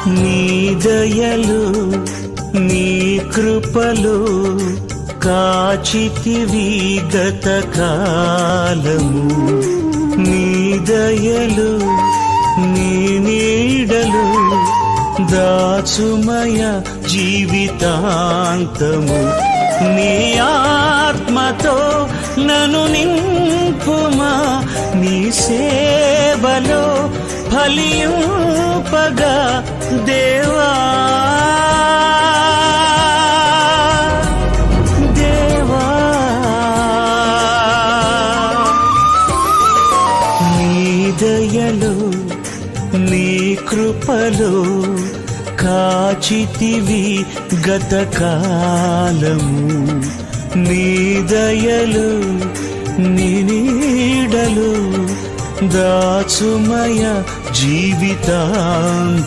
నీ దయలు నీ కృపలు కాచితివి గత కాలము. నీ దయలు నీ నీడలు దాచుమయ జీవితాంతము. నీ ఆత్మతో నన్ను నింపుమా, నీ సేవలో ఫలింపగా దేవా. దేవా నీ దయలో నీ కృపలో కాచితివి గత కాలము. నీ దయలు నీ నీడలు దాచుమయ జీవితాంతము.